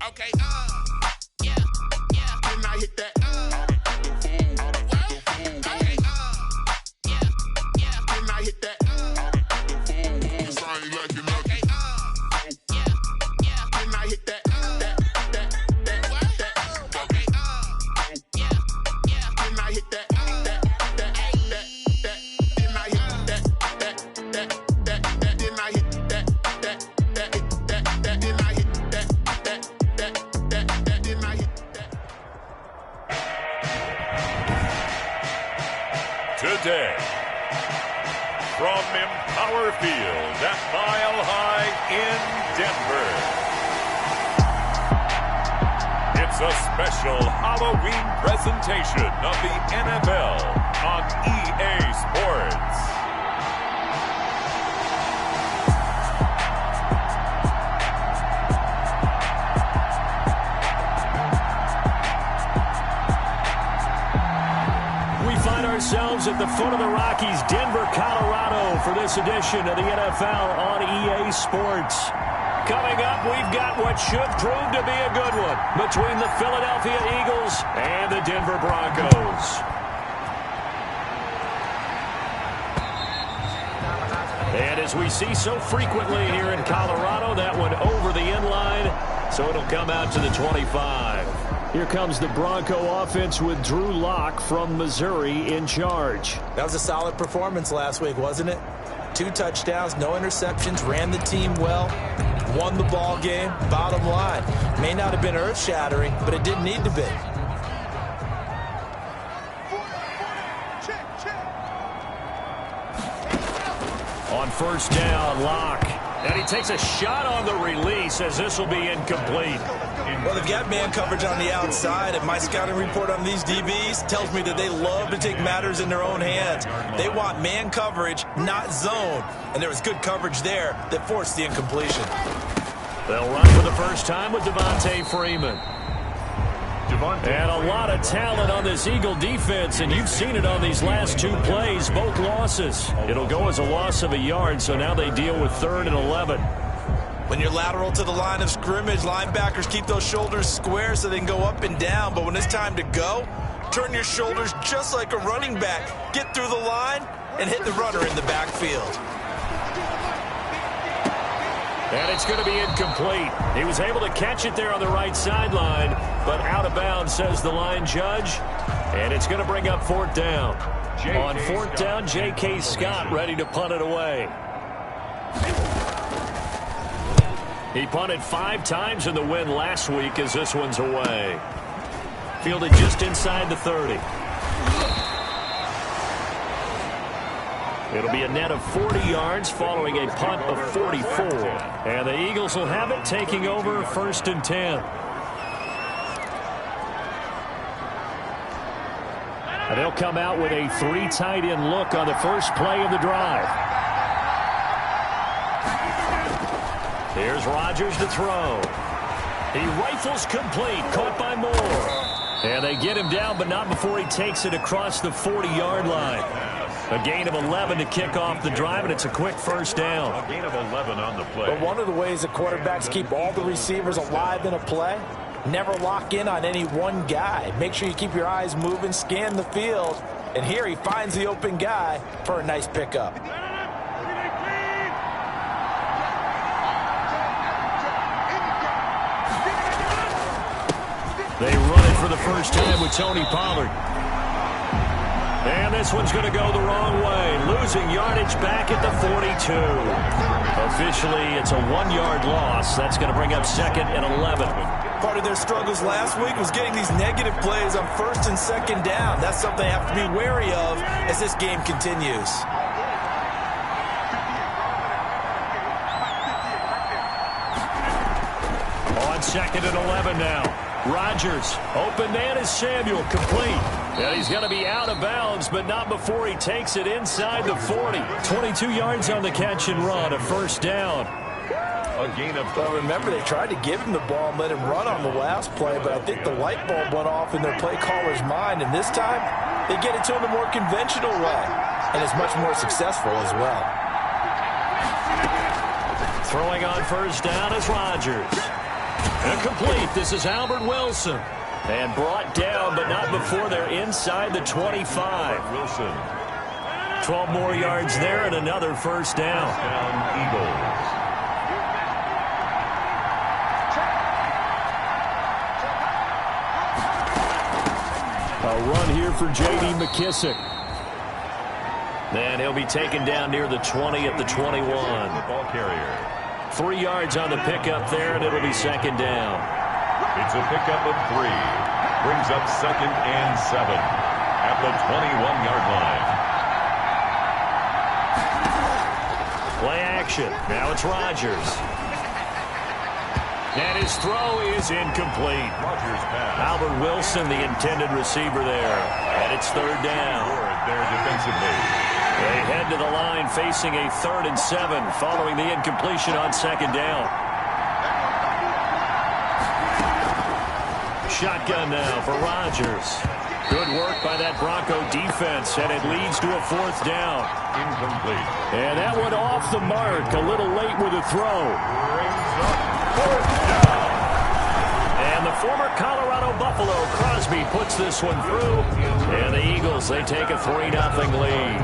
Okay, yeah, yeah. Then I hit that. Okay, yeah, yeah. Then I hit that. Cause I ain't like it nothing. Yeah, yeah. Then I hit that. Okay, yeah, yeah. Then I hit that. Today, from Empower Field at Mile High in Denver, it's a special Halloween presentation of the NFL on EA Sports. Ourselves at the foot of the Rockies, Denver, Colorado, for this edition of the NFL on EA Sports. Coming up, we've got what should prove to be a good one between the Philadelphia Eagles and the Denver Broncos. And as we see so frequently here in Colorado, that one over the end line, so it'll come out to the 25. Here comes the Bronco offense with Drew Lock from Missouri in charge. That was a solid performance last week, wasn't it? 2 touchdowns, no interceptions, ran the team well, won the ball game. Bottom line, may not have been earth-shattering, but it didn't need to be. On first down, Lock. And he takes a shot on the release as this will be incomplete. Well, they've got man coverage on the outside, and my scouting report on these DBs tells me that they love to take matters in their own hands. They want man coverage, not zone. And there was good coverage there that forced the incompletion. They'll run for the first time with Devontae Freeman. And a lot of talent on this Eagle defense, and you've seen it on these last 2 plays, both losses. It'll go as a loss of a yard, so now they deal with 3rd and 11. When you're lateral to the line of scrimmage, linebackers keep those shoulders square so they can go up and down. But when it's time to go, turn your shoulders just like a running back. Get through the line and hit the runner in the backfield. And it's going to be incomplete. He was able to catch it there on the right sideline, but out of bounds, says the line judge. And it's going to bring up 4th down. On 4th down, J.K. Scott ready to punt it away. He punted 5 times in the win last week as this one's away. Fielded just inside the 30. It'll be a net of 40 yards following a punt of 44. And the Eagles will have it, taking over 1st and 10. And they'll come out with a 3 tight end look on the first play of the drive. Here's Rodgers to throw. He rifles complete, caught by Moore. And they get him down, but not before he takes it across the 40-yard line. A gain of 11 to kick off the drive, and it's a quick first down. A gain of 11 on the play. But one of the ways that quarterbacks keep all the receivers alive in a play, never lock in on any one guy. Make sure you keep your eyes moving, scan the field. And here he finds the open guy for a nice pickup. They run it for the first time with Tony Pollard. And this one's going to go the wrong way. Losing yardage back at the 42. Officially, it's a 1-yard loss. That's going to bring up 2nd and 11. Part of their struggles last week was getting these negative plays on 1st and 2nd down. That's something they have to be wary of as this game continues. On 2nd and 11 now. Rodgers, open man is Samuel, complete. And he's going to be out of bounds, but not before he takes it inside the 40. 22 yards on the catch and run, a first down. A gain of... Well, remember, they tried to give him the ball and let him run on the last play, but I think the light bulb went off in their play caller's mind, and this time, they get it to him a more conventional way, and it's much more successful as well. Throwing on first down is Rodgers. Incomplete. This is Albert Wilson. And brought down, but not before they're inside the 25. Wilson. 12 more yards there and another first down. Eagles. A run here for J.D. McKissick. And he'll be taken down near the 20 at the 21. The ball carrier. 3 yards on the pickup there, and it'll be second down. It's a pickup of 3. Brings up 2nd and 7 at the 21-yard line. Play action. Now it's Rodgers. And his throw is incomplete. Rodgers pass. Albert Wilson, the intended receiver there. And it's third down. There defensively. They head to the line facing a 3rd and 7 following the incompletion on second down. Shotgun now for Rodgers. Good work by that Bronco defense, and it leads to a 4th down. Incomplete. And that one off the mark, a little late with a throw. Brings up 4th down. And the former Colorado Buffalo, Crosby, puts this one through. And the Eagles, they take a 3-0 lead.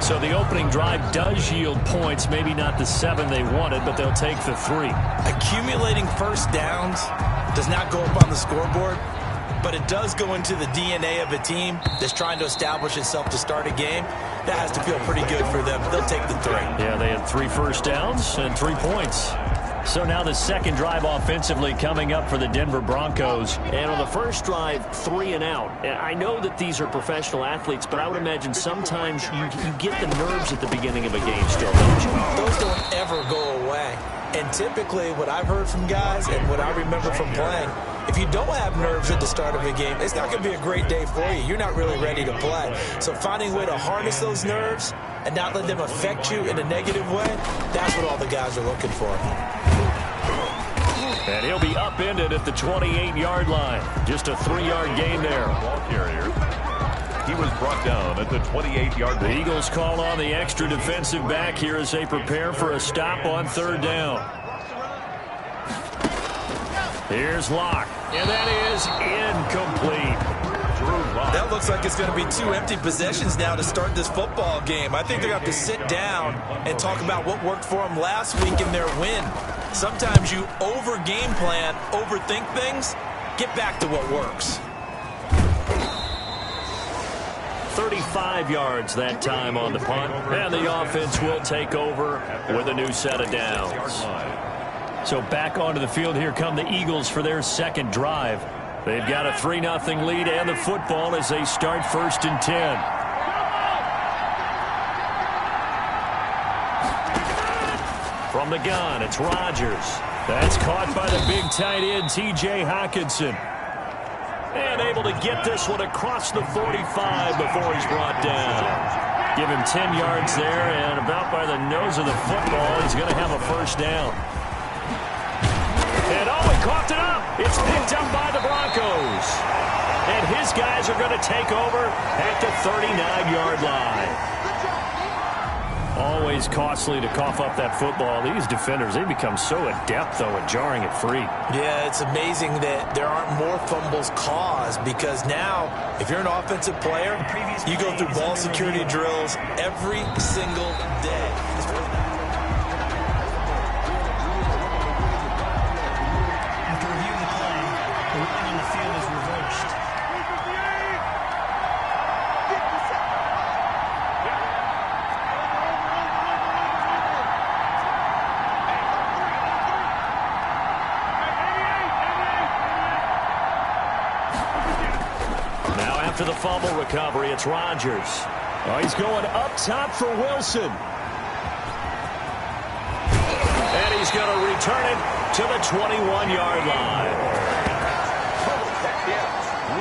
So the opening drive does yield points, maybe not the 7 they wanted, but they'll take the 3. Accumulating first downs does not go up on the scoreboard, but it does go into the DNA of a team that's trying to establish itself to start a game. That has to feel pretty good for them. They'll take the 3. Yeah, they had 3 first downs and 3 points. So now the second drive offensively coming up for the Denver Broncos. And on the first drive, 3 and out. And I know that these are professional athletes, but I would imagine sometimes you get the nerves at the beginning of a game still, don't you? Those don't ever go away. And typically what I've heard from guys and what I remember from playing, if you don't have nerves at the start of a game, it's not going to be a great day for you. You're not really ready to play. So finding a way to harness those nerves and not let them affect you in a negative way, that's what all the guys are looking for. And he'll be upended at the 28-yard line. Just a 3-yard gain there. Ball carrier. He was brought down at the 28-yard line. The Eagles call on the extra defensive back here as they prepare for a stop on 3rd down. Here's Locke, and that is incomplete. That looks like it's going to be 2 empty possessions now to start this football game. I think they're going to have to sit down and talk about what worked for them last week in their win. Sometimes you over-game plan, overthink things. Get back to what works. 35 yards that time on the punt, and the offense will take over with a new set of downs. So back onto the field, here come the Eagles for their second drive. They've got a 3-0 lead and the football as they start 1st and 10. From the gun, it's Rodgers. That's caught by the big tight end, T.J. Hockenson. And able to get this one across the 45 before he's brought down. Give him 10 yards there, and about by the nose of the football, he's going to have a first down. And oh, he coughed it up. It's picked up by the Broncos. And his guys are going to take over at the 39-yard line. Always costly to cough up that football. These defenders, they become so adept, though, at jarring it free. Yeah, it's amazing that there aren't more fumbles caused because now, if you're an offensive player, you go through ball security drills every single day. After reviewing the play, the ruling on the field is reversed. After the fumble recovery, it's Rodgers. Oh, he's going up top for Wilson. And he's going to return it to the 21-yard line.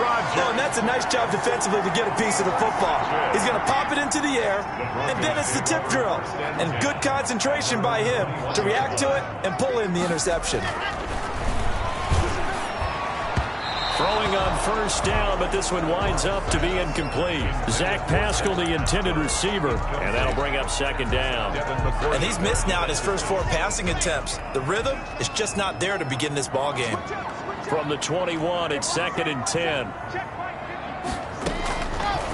Rodgers. Oh, and that's a nice job defensively to get a piece of the football. He's going to pop it into the air, and then it's the tip drill. And good concentration by him to react to it and pull in the interception. Throwing on first down, but this one winds up to be incomplete. Zach Pascal, the intended receiver, and that'll bring up second down. And he's missed now in his first 4 passing attempts. The rhythm is just not there to begin this ball game. From the 21, it's 2nd and 10.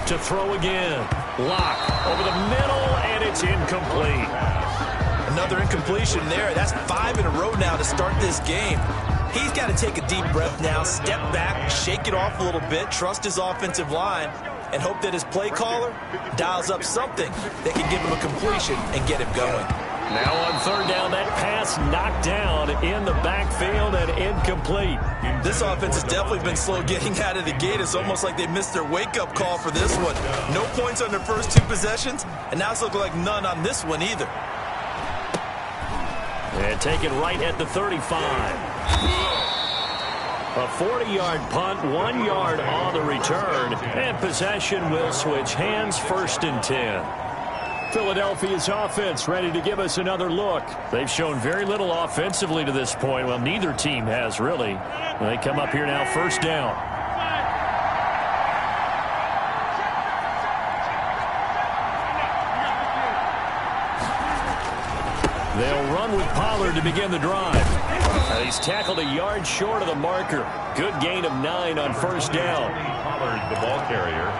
To throw again. Lock over the middle, and it's incomplete. Another incompletion there. That's 5 in a row now to start this game. He's got to take a deep breath now, step back, shake it off a little bit, trust his offensive line, and hope that his play caller dials up something that can give him a completion and get him going. Now on 3rd down, that pass knocked down in the backfield and incomplete. This offense has definitely been slow getting out of the gate. It's almost like they missed their wake-up call for this one. No points on their first 2 possessions, and now it's looking like none on this one either. And taken right at the 35. A 40-yard punt, 1 yard on the return, and possession will switch hands, 1st and 10. Philadelphia's offense ready to give us another look. They've shown very little offensively to this point. Well, neither team has really. They come up here now, 1st down. They'll run with Pollard to begin the drive. He's tackled a yard short of the marker. Good gain of 9 on 1st down. Pollard, the ball carrier.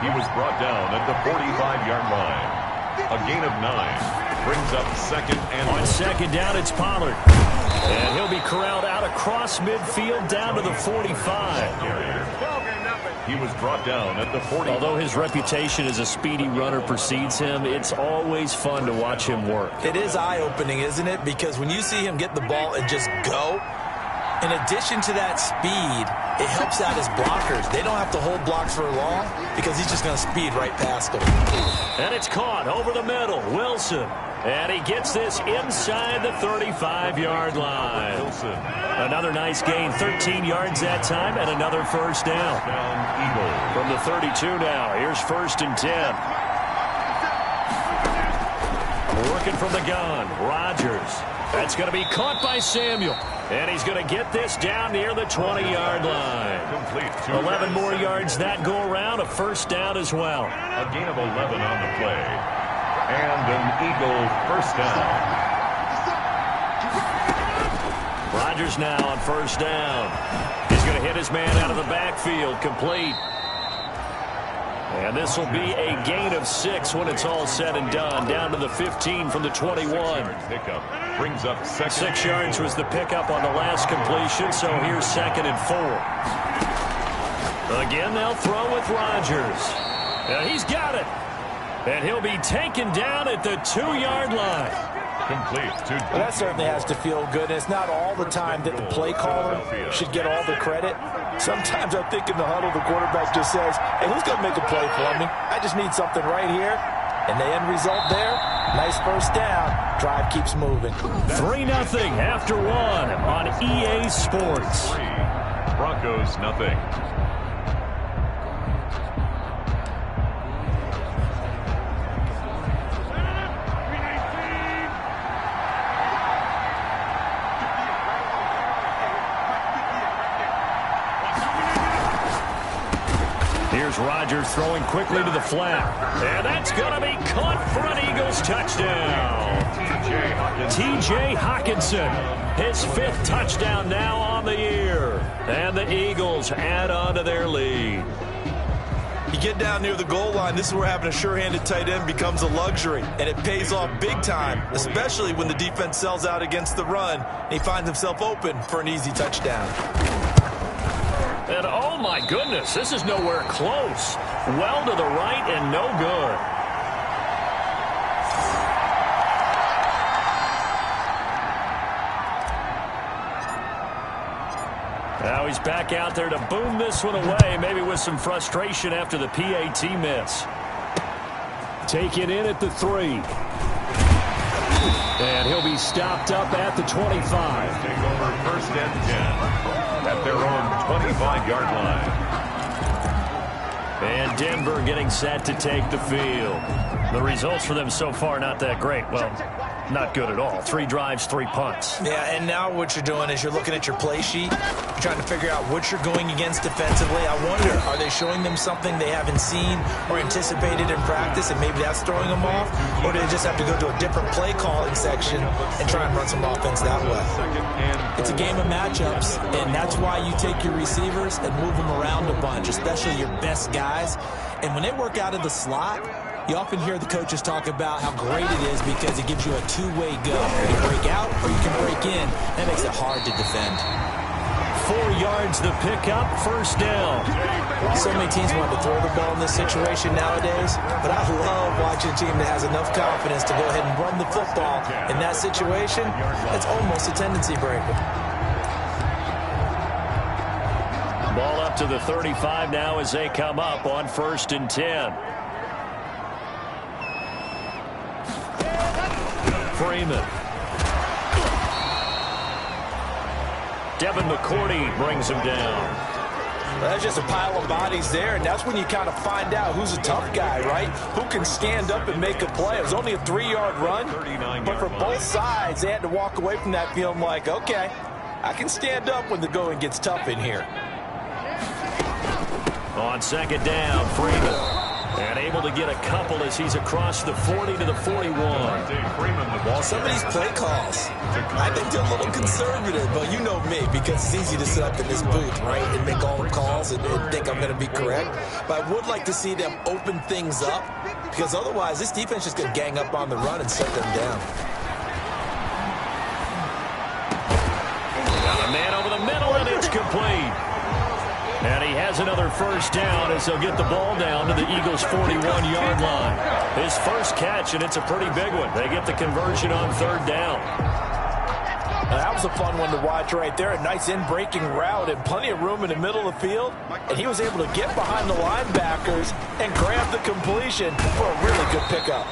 He was brought down at the 45-yard line. A gain of 9 brings up 2nd and on 2nd down, it's Pollard. And he'll be corralled out across midfield down to the 45. He was brought down at the 40. Although his reputation as a speedy runner precedes him, it's always fun to watch him work. It is eye-opening, isn't it? Because when you see him get the ball and just go, in addition to that speed, it helps out his blockers. They don't have to hold blocks for long because he's just going to speed right past them. And it's caught over the middle. Wilson. And he gets this inside the 35-yard line. Wilson. Another nice gain, 13 yards that time, and another 1st down. From the 32 now, here's 1st and 10. Working from the gun, Rodgers. That's going to be caught by Samuel. And he's going to get this down near the 20-yard line. 11 more yards that go around, a 1st down as well. A gain of 11 on the play. And an Eagle 1st down. Rodgers now on 1st down. He's going to hit his man out of the backfield, complete. And this will be a gain of 6 when it's all said and done. Down to the 15 from the 21. Pickup brings up 2nd. 6 yards was the pickup on the last completion, so here's 2nd and 4. Again, they'll throw with Rodgers. Now he's got it. And he'll be taken down at the 2-yard line. Complete. Well, that certainly has to feel good. And it's not all the time that the play caller should get all the credit. Sometimes I think in the huddle, the quarterback just says, hey, who's going to make a play for me? I just need something right here. And the end result there, nice 1st down. Drive keeps moving. 3-0 after 1 on EA Sports. Broncos, nothing. Here's Rodgers throwing quickly to the flat. And that's going to be caught for an Eagles touchdown. T.J. Hockenson, his 5th touchdown now on the year. And the Eagles add on to their lead. You get down near the goal line, this is where having a sure-handed tight end becomes a luxury. And it pays off big time, especially when the defense sells out against the run. And he finds himself open for an easy touchdown. And oh my goodness, this is nowhere close. Well to the right and no good. Now he's back out there to boom this one away, maybe with some frustration after the PAT miss. Take it in at the 3. And he'll be stopped up at the 25. Take over 1st and 10 at their own 25-yard line. And Denver getting set to take the field. The results for them so far not that great. Well, not good at all. 3 drives, 3 punts. Yeah, and now what you're doing is you're looking at your play sheet. You're trying to figure out what you're going against defensively. I wonder, are they showing them something they haven't seen or anticipated in practice, and maybe that's throwing them off? Or do they just have to go to a different play calling section and try and run some offense that way? It's a game of matchups, and that's why you take your receivers and move them around a bunch, especially your best guys. And when they work out of the slot, you often hear the coaches talk about how great it is because it gives you a two-way go. You can break out or you can break in. That makes it hard to defend. 4 yards the pickup, first down. So many teams want to throw the ball in this situation nowadays, but I love watching a team that has enough confidence to go ahead and run the football in that situation. That's almost a tendency breaker. Ball up to the 35 now as they come up on 1st and 10. Freeman. Devin McCourty brings him down. Well, that's just a pile of bodies there, and that's when you kind of find out who's a tough guy, right? Who can stand up and make a play. It was only a 3-yard run, but for both sides, they had to walk away from that feeling like, okay, I can stand up when the going gets tough in here. On 2nd down, Freeman. And able to get a couple as he's across the 40 to the 41. Well, some of these play calls, I think they're a little conservative, but you know me, because it's easy to sit up in this booth, right, and make all the calls and think I'm going to be correct. But I would like to see them open things up, because otherwise this defense is going to gang up on the run and shut them down. Got a man over the middle, and it's complete. And he has another first down as they'll get the ball down to the Eagles' 41-yard line. His first catch, and it's a pretty big one. They get the conversion on 3rd down. That was a fun one to watch right there. A nice in-breaking route and plenty of room in the middle of the field. And he was able to get behind the linebackers and grab the completion for a really good pickup.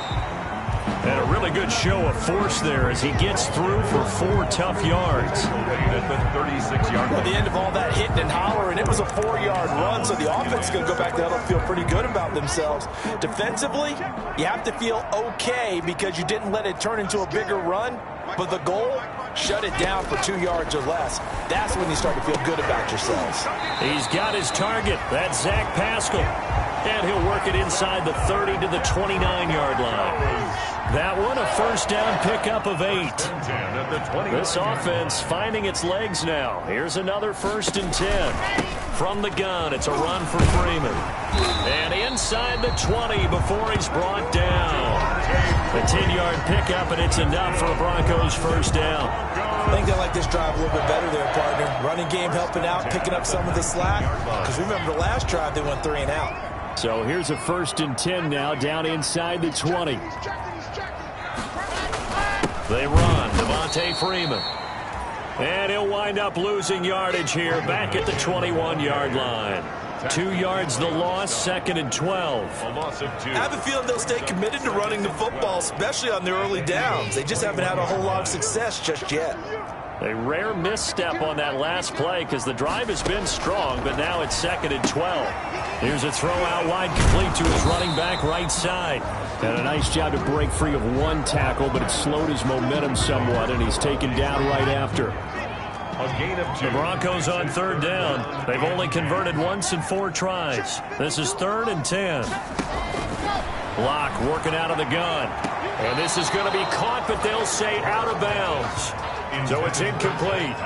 And a really good show of force there as he gets through for 4 tough yards. At the end of all that hitting and hollering, it was a 4-yard run, so the offense is going to go back there and feel pretty good about themselves. Defensively, you have to feel okay because you didn't let it turn into a bigger run, but the goal, shut it down for 2 yards or less. That's when you start to feel good about yourselves. He's got his target. That's Zach Pascal. And he'll work it inside the 30 to the 29-yard line. That one, a first down pickup of 8. This offense finding its legs now. Here's another 1st and 10. From the gun, it's a run for Freeman. And inside the 20 before he's brought down. A 10-yard pickup, and it's enough for a Broncos first down. I think they like this drive a little bit better there, partner. Running game helping out, picking up some of the slack. Because remember the last drive, they went 3 and out. So here's a 1st and 10 now, down inside the 20. They run, Devontae Freeman. And he'll wind up losing yardage here, back at the 21-yard line. 2 yards the loss, 2nd and 12. I have a feeling they'll stay committed to running the football, especially on their early downs. They just haven't had a whole lot of success just yet. A rare misstep on that last play because the drive has been strong, but now it's 2nd and 12. Here's a throw out wide, complete to his running back right side. And a nice job to break free of 1 tackle, but it slowed his momentum somewhat, and he's taken down right after. A gain of 2. The Broncos on 3rd down. They've only converted once in 4 tries. This is 3rd and 10. Block working out of the gun. And this is going to be caught, but they'll say out of bounds. So it's incomplete.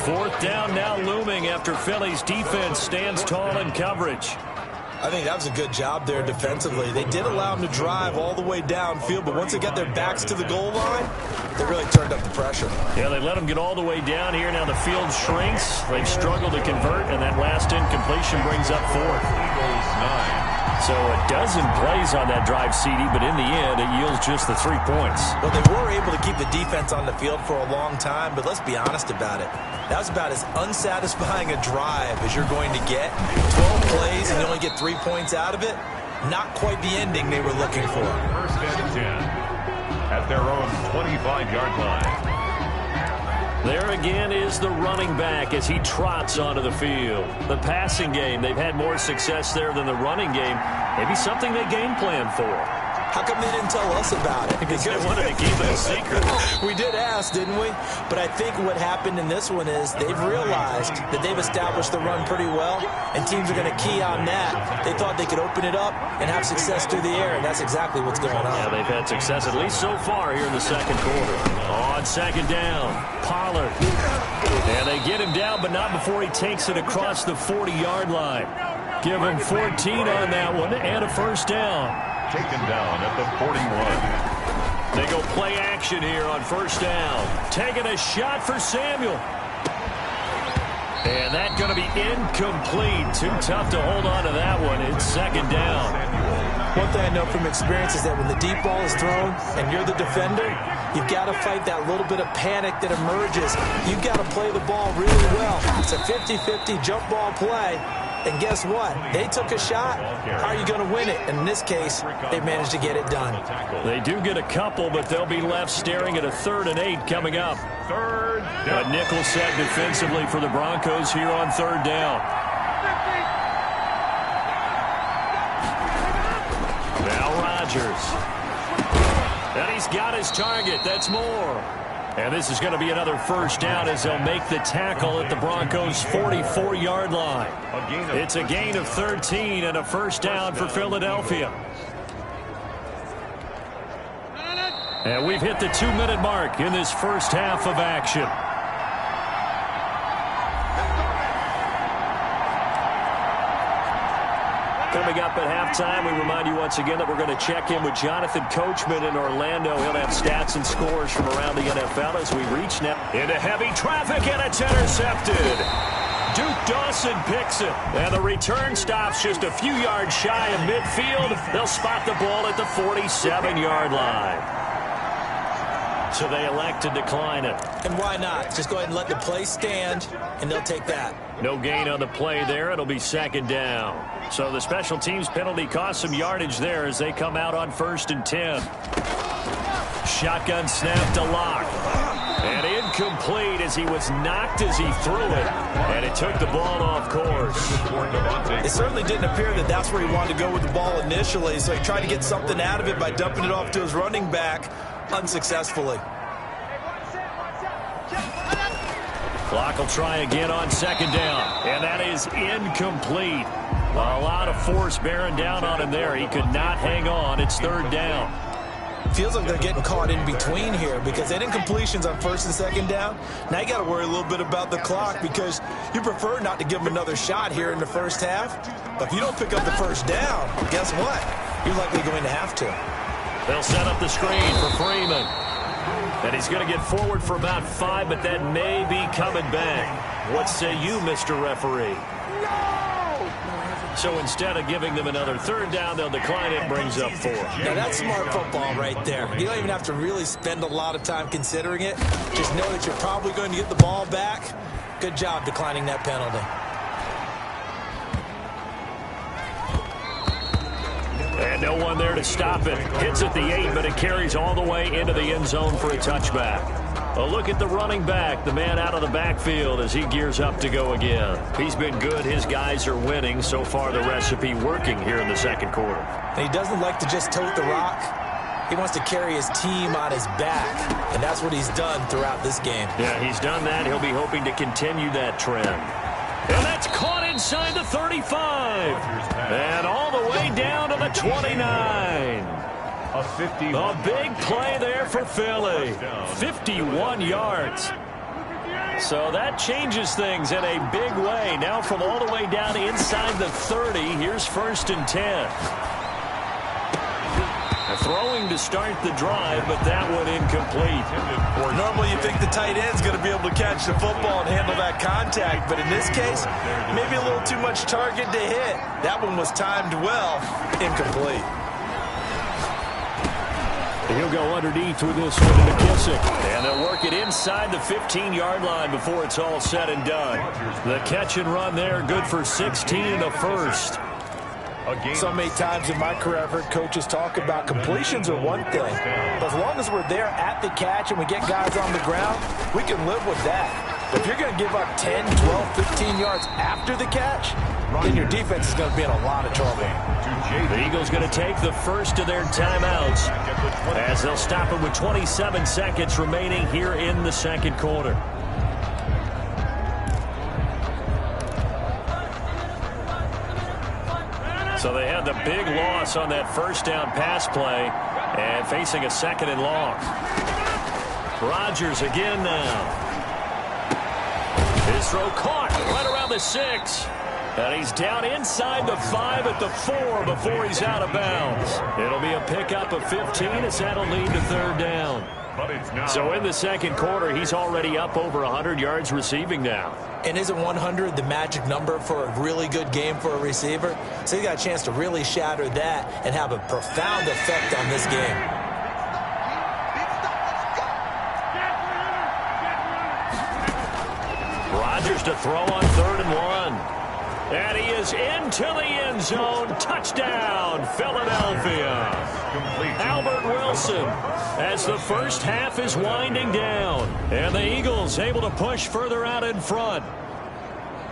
4th down now looming after Philly's defense stands tall in coverage. I think that was a good job there defensively. They did allow them to drive all the way downfield, but once they got their backs to the goal line, they really turned up the pressure. Yeah, they let them get all the way down here. Now the field shrinks. They've struggled to convert, and that last incompletion brings up 4th. So a dozen plays on that drive, CD, but in the end, it yields just the 3 points. Well, they were able to keep the defense on the field for a long time, but let's be honest about it. That was about as unsatisfying a drive as you're going to get. 12 plays and you only get 3 points out of it. Not quite the ending they were looking for. 1st and 10 at their own 25-yard line. There again is the running back as he trots onto the field. The passing game, they've had more success there than the running game. Maybe something they game plan for. How come they didn't tell us about it? Because they wanted to keep it a secret. We did ask, didn't we? But I think what happened in this one is they've realized that they've established the run pretty well, and teams are going to key on that. They thought they could open it up and have success through the air, and that's exactly what's going on. Yeah, they've had success at least so far here in the second quarter. On second down, Pollard. And they get him down, but not before he takes it across the 40-yard line. Give him 14 on that one and a first down. Taken down at the 41. They go play action here on first down. Taking a shot for Samuel. And that's going to be incomplete. Too tough to hold on to that one. It's second down. One thing I know from experience is that when the deep ball is thrown and you're the defender, you've got to fight that little bit of panic that emerges. You've got to play the ball really well. It's a 50-50 jump ball play. And guess what? They took a shot. How are you going to win it? And in this case, they managed to get it done. They do get a couple, but they'll be left staring at a 3rd and 8 coming up. Third down. A nickel set defensively for the Broncos here on 3rd down. Now Rodgers. And he's got his target. That's more. And this is going to be another first down as they'll make the tackle at the Broncos' 44-yard line. It's a gain of 13 and a first down for Philadelphia. And we've hit the 2-minute mark in this first half of action. Coming up at halftime, we remind you once again that we're going to check in with Jonathan Coachman in Orlando. He'll have stats and scores from around the NFL as we reach now into heavy traffic, and it's intercepted. Duke Dawson picks it, and the return stops just a few yards shy of midfield. They'll spot the ball at the 47-yard line. So they elect to decline it. And why not? Just go ahead and let the play stand, and they'll take that. No gain on the play there. It'll be second down. So the special teams penalty cost some yardage there as they come out on 1st and 10. Shotgun snap to Locke. And incomplete as he was knocked as he threw it. And it took the ball off course. It certainly didn't appear that that's where he wanted to go with the ball initially, so he tried to get something out of it by dumping it off to his running back unsuccessfully. Clock will try again on second down. And that is incomplete. A lot of force bearing down on him there. He could not hang on. It's 3rd down. Feels like they're getting caught in between here because they did incompletions on 1st and 2nd down. Now you got to worry a little bit about the clock because you prefer not to give them another shot here in the first half. But if you don't pick up the first down, guess what? You're likely going to have to. They'll set up the screen for Freeman. And he's going to get forward for about 5, but that may be coming back. What say you, Mr. Referee? So instead of giving them another 3rd down, they'll decline it and brings up 4. Now that's smart football right there. You don't even have to really spend a lot of time considering it. Just know that you're probably going to get the ball back. Good job declining that penalty. And no one there to stop it. Hits at the 8, but it carries all the way into the end zone for a touchback. A look at the running back, the man out of the backfield as he gears up to go again. He's been good. His guys are winning. So far, the recipe working here in the second quarter. And he doesn't like to just tote the rock. He wants to carry his team on his back, and that's what he's done throughout this game. Yeah, he's done that. He'll be hoping to continue that trend. And that's caught inside the 35. And all the way down to the 29. A big play there for Philly. 51 yards. So that changes things in a big way. Now from all the way down inside the 30, here's 1st and 10. Throwing to start the drive, but that one incomplete. Normally you think the tight end's going to be able to catch the football and handle that contact, but in this case, maybe a little too much target to hit. That one was timed well. Incomplete. He'll go underneath with this one to McKissick. And they'll work it inside the 15-yard line before it's all said and done. The catch and run there, good for 16 and a first. So many times in my career I've heard coaches talk about completions are one thing. But as long as we're there at the catch and we get guys on the ground, we can live with that. If you're going to give up 10, 12, 15 yards after the catch, then your defense is going to be in a lot of trouble. The Eagles going to take the first of their timeouts as they'll stop it with 27 seconds remaining here in the second quarter. So they had the big loss on that first down pass play and facing a second and long. Rodgers again now. His throw caught right around the 6. And he's down inside the 5 at the 4 before he's out of bounds. It'll be a pickup of 15 as that'll lead to third down. So in the second quarter, he's already up over 100 yards receiving now. And isn't 100 the magic number for a really good game for a receiver? So he's got a chance to really shatter that and have a profound effect on this game. Rodgers to throw on 3rd and 1. And he is into the end zone. Touchdown, Philadelphia. Albert Wilson as the first half is winding down. And the Eagles able to push further out in front.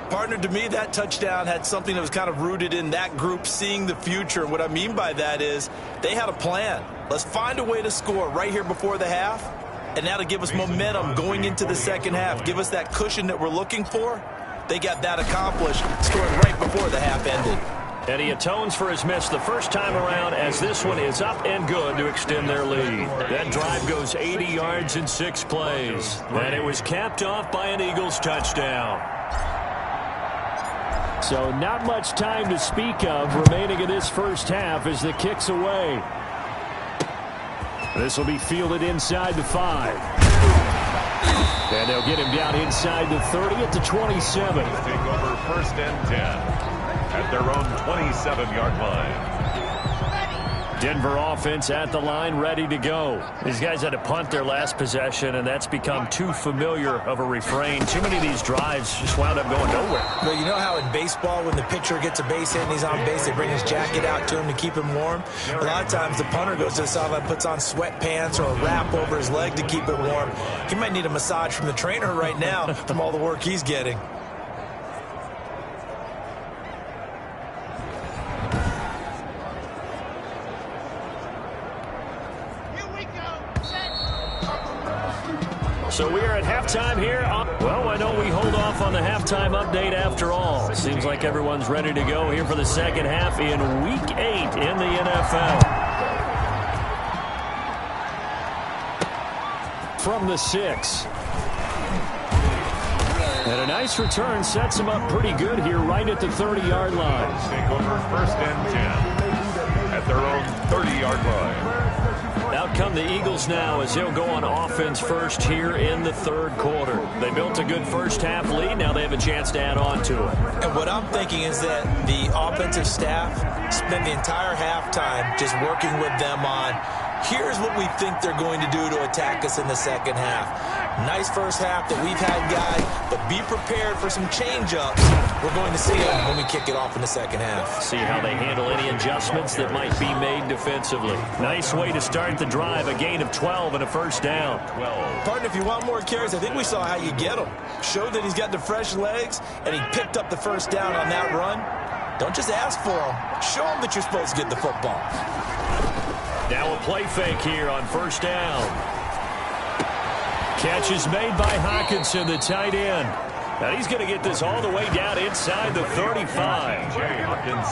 Partner, to me, that touchdown had something that was kind of rooted in that group seeing the future. And what I mean by that is they had a plan. Let's find a way to score right here before the half. And that'll give us momentum going into the second half. Give us that cushion that we're looking for. They got that accomplished, scoring right before the half ended. And he atones for his miss the first time around as this one is up and good to extend their lead. That drive goes 80 yards in 6 plays. And it was capped off by an Eagles touchdown. So not much time to speak of remaining in this first half as the kick's away. This will be fielded inside the 5. And they'll get him down inside the 30 at the 27. Take over 1st and 10 at their own 27-yard line. Denver offense at the line, ready to go. These guys had to punt their last possession, and that's become too familiar of a refrain. Too many of these drives just wound up going nowhere. But you know how in baseball, when the pitcher gets a base hit and he's on base, they bring his jacket out to him to keep him warm? A lot of times the punter goes to the sideline, puts on sweatpants or a wrap over his leg to keep it warm. He might need a massage from the trainer right now from all the work he's getting. So we are at halftime here. Well, why don't we hold off on the halftime update after all? Seems like everyone's ready to go here for the second half in Week 8 in the NFL. From the 6. And a nice return sets him up pretty good here right at the 30-yard line. Take over 1st and 10 at their own 30-yard line. Out come the Eagles now as they'll go on offense first here in the third quarter. They built a good first half lead. Now they have a chance to add on to it. And what I'm thinking is that the offensive staff spent the entire halftime just working with them on, here's what we think they're going to do to attack us in the second half. Nice first half that we've had, guys, but be prepared for some change-ups. We're going to see them when we kick it off in the second half. See how they handle any adjustments that might be made defensively. Nice way to start the drive, a gain of 12 and a first down. Partner, if you want more carries, I think we saw how you get them. Showed that he's got the fresh legs, and he picked up the first down on that run. Don't just ask for them. Show them that you're supposed to get the football. Now a play fake here on first down. Catch is made by Hockenson, the tight end. And he's going to get this all the way down inside the 35.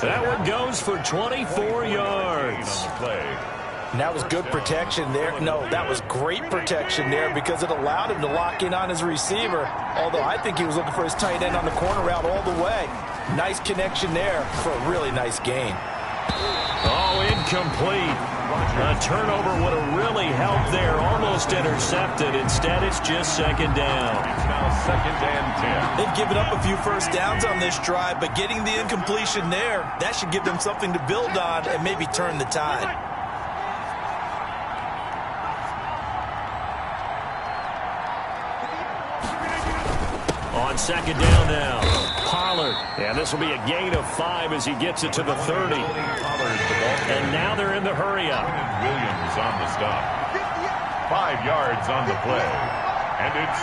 That one goes for 24 yards. And that was good protection there. No, that was great protection there because it allowed him to lock in on his receiver. Although I think he was looking for his tight end on the corner route all the way. Nice connection there for a really nice gain. Oh, incomplete. A turnover would have really helped there. Almost intercepted. Instead, it's just second down. It's now 2nd and 10. They've given up a few first downs on this drive, but getting the incompletion there, that should give them something to build on and maybe turn the tide. On second down now, Pollard. And this will be a gain of 5 as he gets it to the 30. And now they're in the hurry-up. Williams on the stop. 5 yards on the play. And it's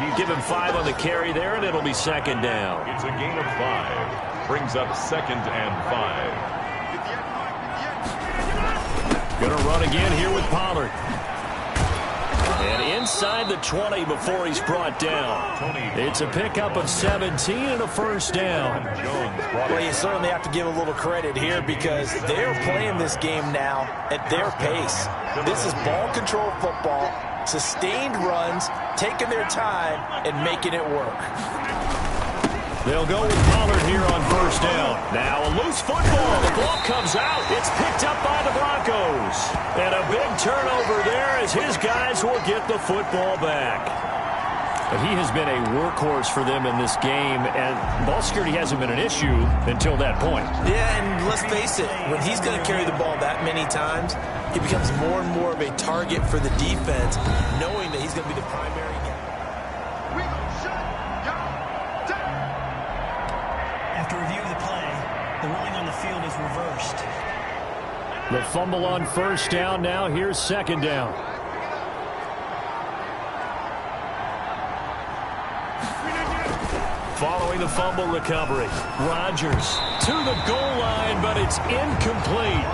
Give him 5 on the carry there, and it'll be second down. It's a gain of 5. Brings up 2nd and 5. Going to run again here with Pollard. And inside the 20 before he's brought down. It's a pickup of 17 and a first down. Well, you certainly have to give a little credit here because they're playing this game now at their pace. This is ball control football, sustained runs, taking their time, and making it work. They'll go with Pollard here on first down. Now a loose football. The ball comes out. It's picked up by the Broncos. And a big turnover there as his guys will get the football back. But he has been a workhorse for them in this game, and ball security hasn't been an issue until that point. Yeah, and let's face it, when he's going to carry the ball that many times, he becomes more and more of a target for the defense, knowing that he's going to be the primary guy. After review of the play, the ruling on the field is reversed. The fumble on first down. Now here's second down. Following the fumble recovery, Rodgers to the goal line, but it's incomplete.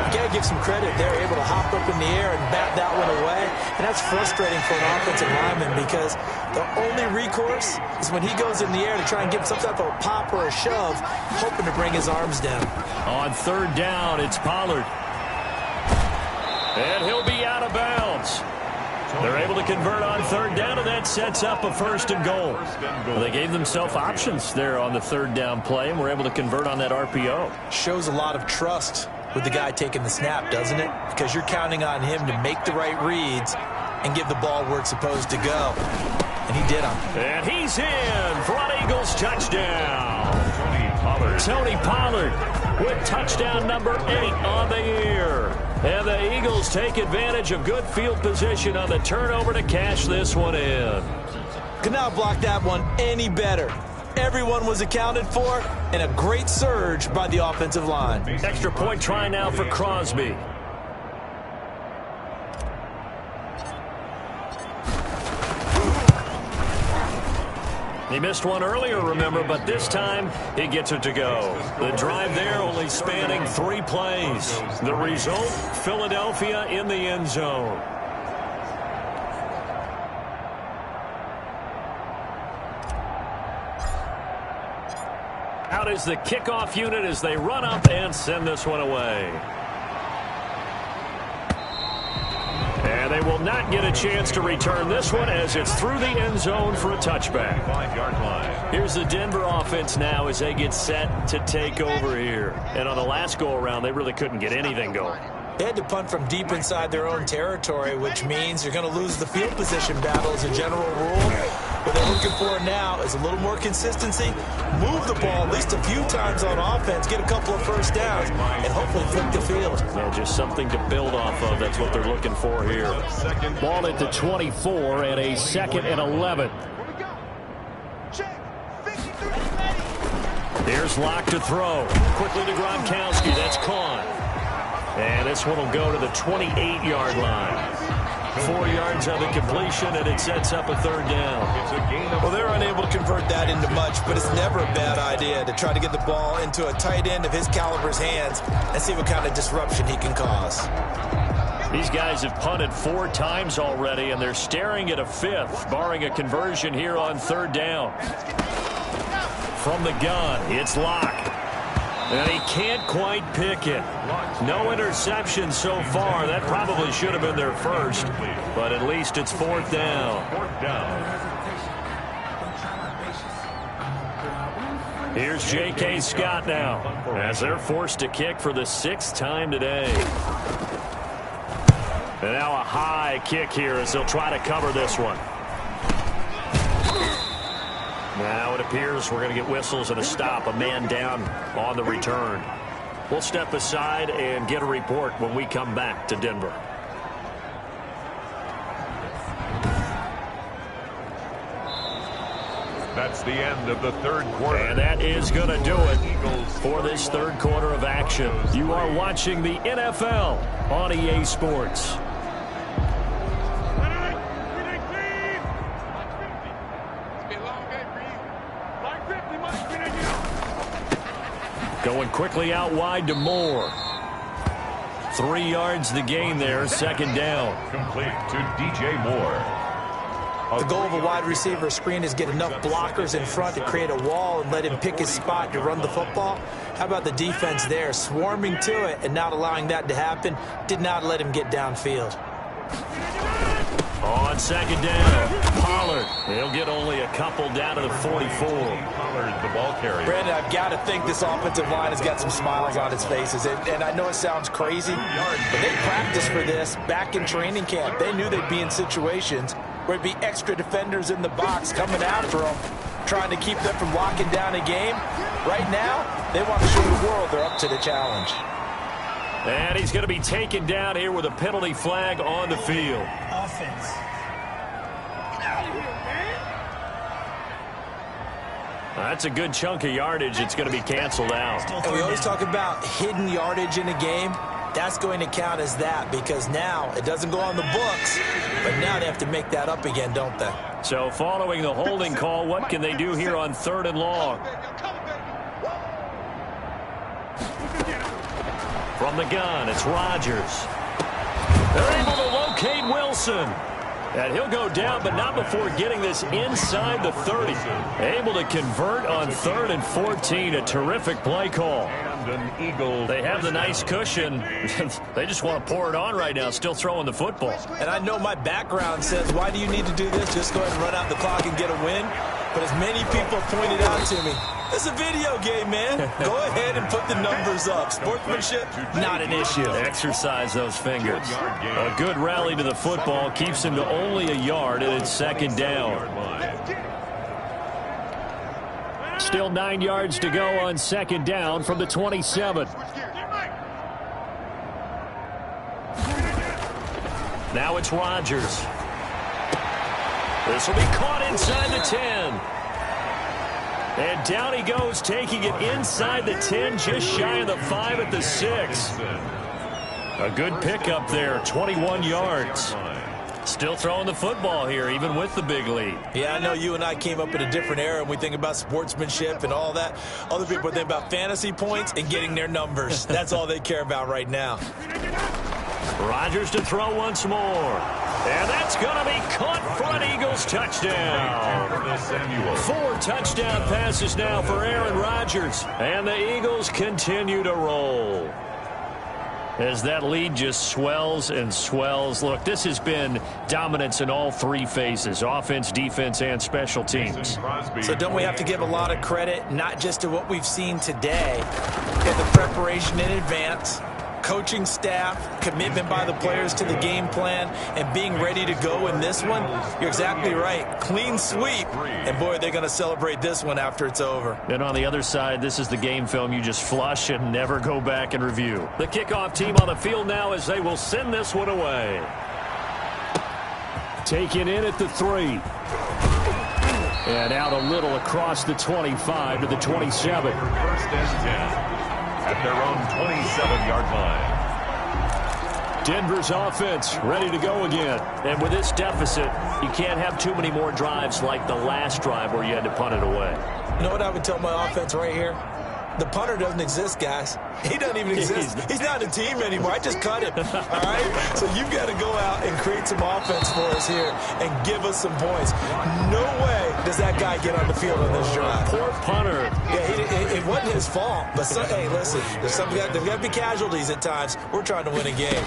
You got to give some credit. They're able to hop up in the air and bat that one away, and that's frustrating for an offensive lineman because the only recourse is when he goes in the air to try and give some type of a pop or a shove, hoping to bring his arms down. On third down, it's Pollard. And he'll be out of bounds. They're able to convert on third down, and that sets up a first and goal. Well, they gave themselves options there on the third down play, and were able to convert on that RPO. Shows a lot of trust with the guy taking the snap, doesn't it? Because you're counting on him to make the right reads and give the ball where it's supposed to go. And he did them. And he's in for an Eagles touchdown. Tony Pollard with touchdown number 8 on the year. And the Eagles take advantage of good field position on the turnover to cash this one in. Could not block that one any better. Everyone was accounted for, and a great surge by the offensive line. Extra point try now for Crosby. He missed one earlier, remember, but this time he gets it to go. The drive there only spanning 3 plays. The result, Philadelphia in the end zone. Out is the kickoff unit as they run up and send this one away. And they will not get a chance to return this one as it's through the end zone for a touchback. 5-yard line. Here's the Denver offense now as they get set to take over here. And on the last go-around, they really couldn't get anything going. They had to punt from deep inside their own territory, which means you're going to lose the field position battle as a general rule. What they're looking for now is a little more consistency, move the ball at least a few times on offense, get a couple of first downs, and hopefully flip the field. Yeah, just something to build off of. That's what they're looking for here. Ball at the 24 and a 2nd and 11. Here's Locke to throw. Quickly to Gronkowski. That's caught. And this one will go to the 28-yard line. 4 yards on the completion, and it sets up a third down. Well, they're unable to convert that into much, but it's never a bad idea to try to get the ball into a tight end of his caliber's hands and see what kind of disruption he can cause. These guys have punted 4 times already, and they're staring at a 5th, barring a conversion here on third down. From the gun, it's Locke. And he can't quite pick it. No interception so far. That probably should have been their first, but at least it's 4th down. Here's J.K. Scott now as they're forced to kick for the 6th time today. And now a high kick here as they'll try to cover this one. Now it appears we're going to get whistles and a stop, a man down on the return. We'll step aside and get a report when we come back to Denver. That's the end of the third quarter. And that is going to do it for this third quarter of action. You are watching the NFL on EA Sports. Going quickly out wide to Moore. 3 yards the gain there, second down. Complete to DJ Moore. The goal of a wide receiver screen is get enough blockers in front to create a wall and let him pick his spot to run the football. How about the defense there, swarming to it and not allowing that to happen? Did not let him get downfield. On second down, Pollard. He'll get only a couple down to the 44. Pollard, the ball carrier. Brandon, I've got to think this offensive line has got some smiles on its faces. And I know it sounds crazy, but they practiced for this back in training camp. They knew they'd be in situations where it'd be extra defenders in the box coming after them, trying to keep them from locking down a game. Right now, they want to show the world they're up to the challenge. And he's going to be taken down here with a penalty flag on the field. Offense. That's a good chunk of yardage. It's going to be canceled out. And we always talk about hidden yardage in a game. That's going to count as that because now it doesn't go on the books, but now they have to make that up again, don't they? So following the holding call, what can they do here on 3rd and long? From the gun, it's Rodgers. They're able to locate Wilson. And he'll go down, but not before getting this inside the 30. Able to convert on 3rd and 14. A terrific play call. An Eagle. They have the nice cushion. They just want to pour it on right now, still throwing the football. And I know my background says, why do you need to do this? Just go ahead and run out the clock and get a win. But as many people pointed out to me, it's a video game, man. Go ahead and put the numbers up. Sportsmanship, not an issue. Exercise those fingers. A good rally to the football keeps him to only a yard, and it's second down. Still 9 yards to go on second down from the 27. Now it's Rodgers. This will be caught inside the 10. And down he goes, taking it inside the 10, just shy of the 5 at the 6. A good pickup there, 21 yards. Still throwing the football here, even with the big lead. Yeah, I know you and I came up in a different era, and we think about sportsmanship and all that. Other people think about fantasy points and getting their numbers. That's all they care about right now. Rodgers to throw once more. And that's going to be caught for an Eagles touchdown. 4 touchdown passes now for Aaron Rodgers. And the Eagles continue to roll. As that lead just swells and swells. Look, this has been dominance in all 3 phases, offense, defense, and special teams. So don't we have to give a lot of credit, not just to what we've seen today, in the preparation in advance, coaching staff, commitment by the players to the game plan, and being ready to go in this one? You're exactly right. Clean sweep. And, boy, they're going to celebrate this one after it's over. And on the other side, this is the game film you just flush and never go back and review. The kickoff team on the field now as they will send this one away. Taken in at the 3. And out a little across the 25 to the 27. 1st and 10. At their own 27-yard line. Denver's offense ready to go again. And with this deficit, you can't have too many more drives like the last drive where you had to punt it away. You know what I would tell my offense right here? The punter doesn't exist, guys. He doesn't even exist. He's not a team anymore. I just cut him. All right? So you've got to go out and create some offense for us here and give us some points. No way does that guy get on the field on this drive. Poor punter. Yeah, it wasn't his fault. But, hey, listen, there's got to be casualties at times. We're trying to win a game.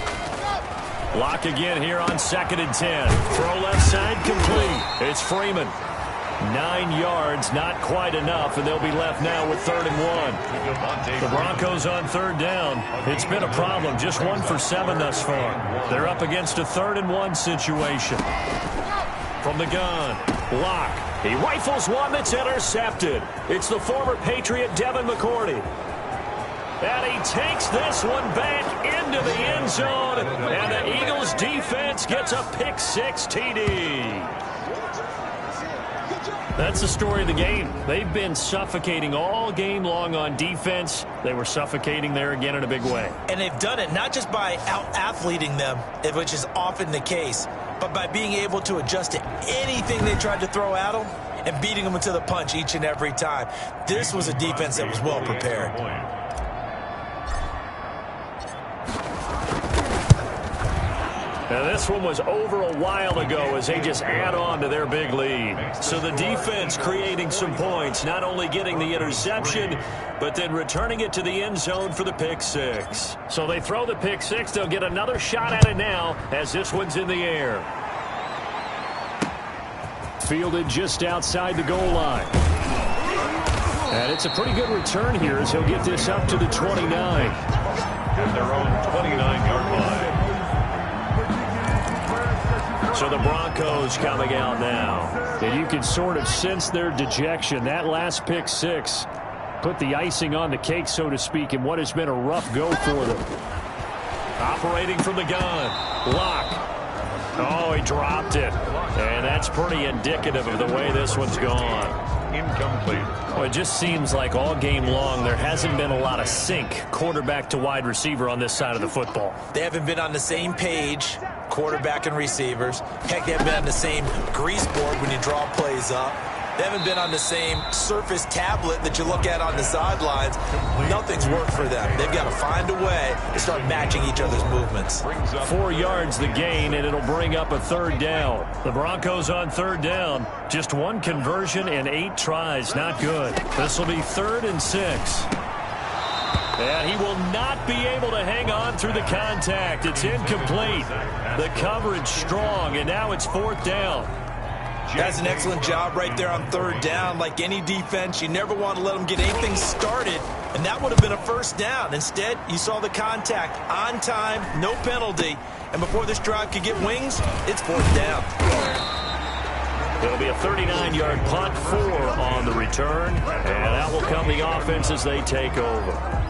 Lock again here on 2nd and 10. Throw left side complete. It's Freeman. 9 yards, not quite enough, and they'll be left now with 3rd and 1. The Broncos on 3rd down. It's been a problem, just 1 for 7 thus far. They're up against a 3rd and 1 situation. From the gun, Locke. He rifles one that's intercepted. It's the former Patriot Devin McCourty. And he takes this one back into the end zone, and the Eagles defense gets a pick-6 TD. That's the story of the game. They've been suffocating all game long on defense. They were suffocating there again in a big way. And they've done it not just by out-athleting them, which is often the case, but by being able to adjust to anything they tried to throw at them and beating them to the punch each and every time. This was a defense that was well prepared. And this one was over a while ago as they just add on to their big lead. So the defense creating some points, not only getting the interception, but then returning it to the end zone for the pick six. So they throw the pick six. They'll get another shot at it now as this one's in the air. Fielded just outside the goal line. And it's a pretty good return here as he'll get this up to the 29. At their own 29-yard line. So the Broncos coming out now. And you can sort of sense their dejection. That last pick six put the icing on the cake, so to speak, in what has been a rough go for them. Operating from the gun. Lock. Oh, he dropped it. And that's pretty indicative of the way this one's gone. Incomplete. Well, it just seems like all game long there hasn't been a lot of sync quarterback to wide receiver on this side of the football. They haven't been on the same page, quarterback and receivers. Heck, they haven't been on the same grease board when you draw plays up. They haven't been on the same Surface tablet that you look at on the sidelines. Nothing's worked for them. They've got to find a way to start matching each other's movements. 4 yards the gain, and it'll bring up a third down. The Broncos on third down. Just one conversion and 8 tries. Not good. This will be 3rd and 6. And he will not be able to hang on through the contact. It's incomplete. The coverage strong, and now it's 4th down. That's an excellent job right there on third down. Like any defense, you never want to let them get anything started, and that would have been a first down. Instead, you saw the contact on time, no penalty, and before this drive could get wings, it's 4th down. It'll be a 39-yard punt, 4 on the return, and that will come the offense as they take over.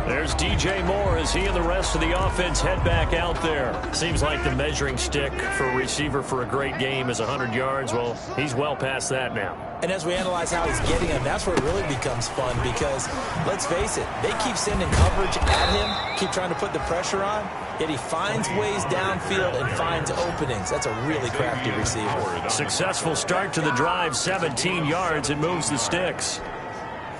There's DJ Moore as he and the rest of the offense head back out there. Seems like the measuring stick for a receiver for a great game is 100 yards. Well, he's well past that now. And as we analyze how he's getting them, that's where it really becomes fun because, let's face it, they keep sending coverage at him, keep trying to put the pressure on, yet he finds ways downfield and finds openings. That's a really crafty receiver. Successful start to the drive, 17 yards, and moves the sticks.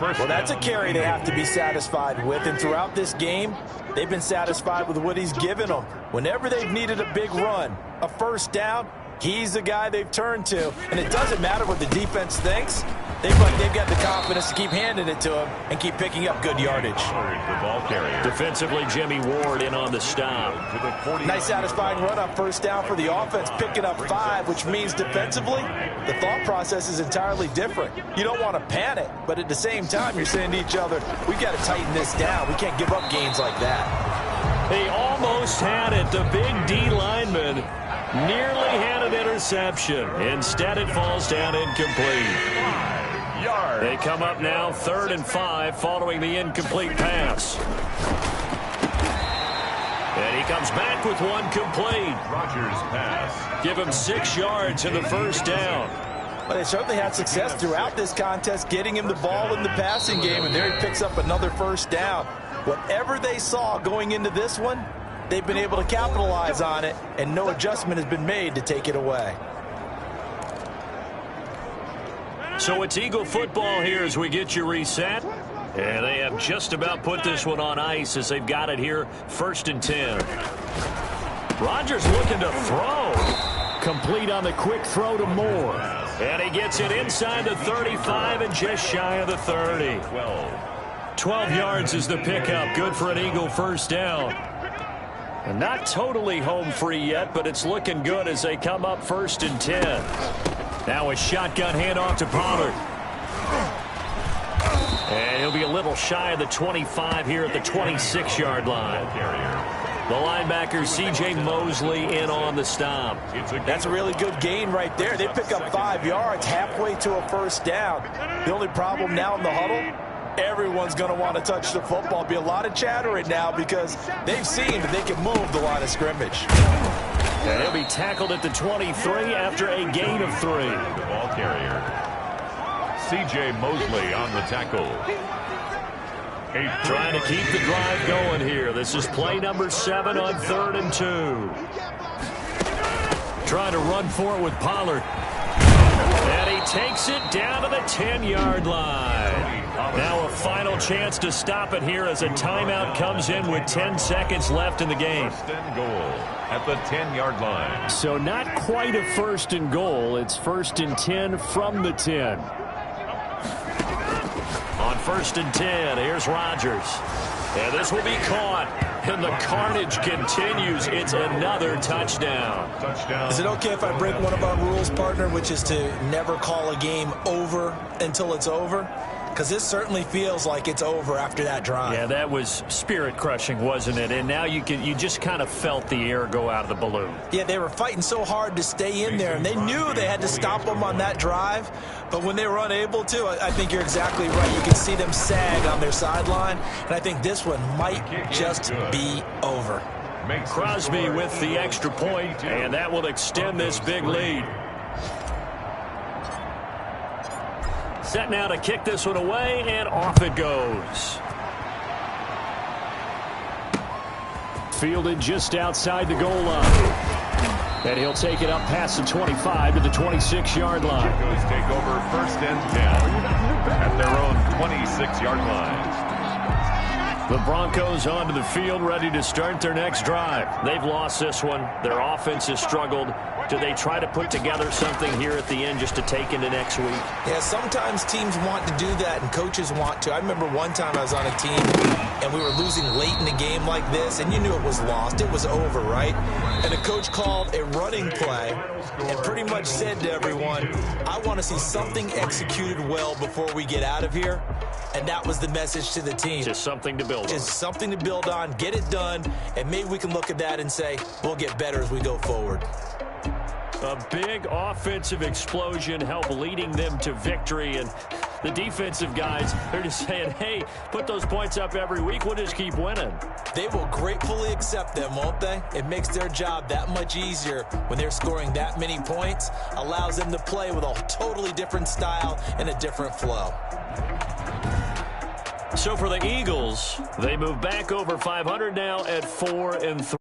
Well, that's a carry they have to be satisfied with, and throughout this game, they've been satisfied with what he's given them. Whenever they've needed a big run, a first down, he's the guy they've turned to, and it doesn't matter what the defense thinks. They've got the confidence to keep handing it to him and keep picking up good yardage. The ball carrier. Defensively, Jimmy Ward in on the stop. Nice satisfying run on first down for the offense, picking up 5, which means defensively, the thought process is entirely different. You don't want to panic, but at the same time, you're saying to each other, we've got to tighten this down. We can't give up gains like that. He almost had it. The big D lineman nearly had an interception. Instead, it falls down incomplete. They come up now 3rd and 5 following the incomplete pass. And he comes back with one complete. Rodgers pass. Give him 6 yards in the first down. Well, they certainly had success throughout this contest getting him the ball in the passing game, and there he picks up another first down. Whatever they saw going into this one, they've been able to capitalize on it, and no adjustment has been made to take it away. So it's Eagle football here as we get you reset. And they have just about put this one on ice as they've got it here, 1st and 10. Rodgers looking to throw. Complete on the quick throw to Moore. And he gets it inside the 35 and just shy of the 30. 12 yards is the pickup. Good for an Eagle first down. And not totally home free yet, but it's looking good as they come up 1st and 10. Now a shotgun handoff to Pollard. And he'll be a little shy of the 25 here at the 26-yard line. The linebacker, C.J. Mosley, in on the stop. That's a really good gain right there. They pick up 5 yards halfway to a first down. The only problem now in the huddle, everyone's going to want to touch the football. Be a lot of chatter right now because they've seen that they can move the line of scrimmage. And he'll be tackled at the 23 after a gain of 3. The ball carrier. C.J. Mosley on the tackle. Trying to keep the drive going here. This is play number 7 on 3rd and 2. Trying to run for it with Pollard. And he takes it down to the 10-yard line. Now a final chance to stop it here as a timeout comes in with 10 seconds left in the game. First and goal at the 10-yard line. So not quite a first and goal. It's first and 10 from the 10. On first and 10, here's Rodgers. And this will be caught. And the carnage continues. It's another touchdown. Is it okay if I break one of our rules, partner, which is to never call a game over until it's over? Because this certainly feels like it's over after that drive. Yeah, that was spirit-crushing, wasn't it? And now you just kind of felt the air go out of the balloon. Yeah, they were fighting so hard to stay in there, and they knew they had to stop them on that drive. But when they were unable to, I think you're exactly right. You can see them sag on their sideline, and I think this one might just be over. Crosby with the extra point, and that will extend this big lead. Set now to kick this one away, and off it goes. Fielded just outside the goal line. And he'll take it up past the 25 to the 26-yard line. Broncos take over first and 10 at their own 26-yard line. The Broncos onto the field, ready to start their next drive. They've lost this one. Their offense has struggled. Do they try to put together something here at the end just to take into next week? Yeah, sometimes teams want to do that and coaches want to. I remember one time I was on a team and we were losing late in a game like this, and you knew it was lost. It was over, right? And the coach called a running play and pretty much said to everyone, I want to see something executed well before we get out of here. And that was the message to the team. Just something to build on. Just something to build on, get it done, and maybe we can look at that and say, we'll get better as we go forward. A big offensive explosion helped leading them to victory, and the defensive guys, they're just saying, hey, put those points up every week, we'll just keep winning. They will gratefully accept them, won't they? It makes their job that much easier when they're scoring that many points, allows them to play with a totally different style and a different flow. So for the Eagles, they move back over 500 now at 4-3.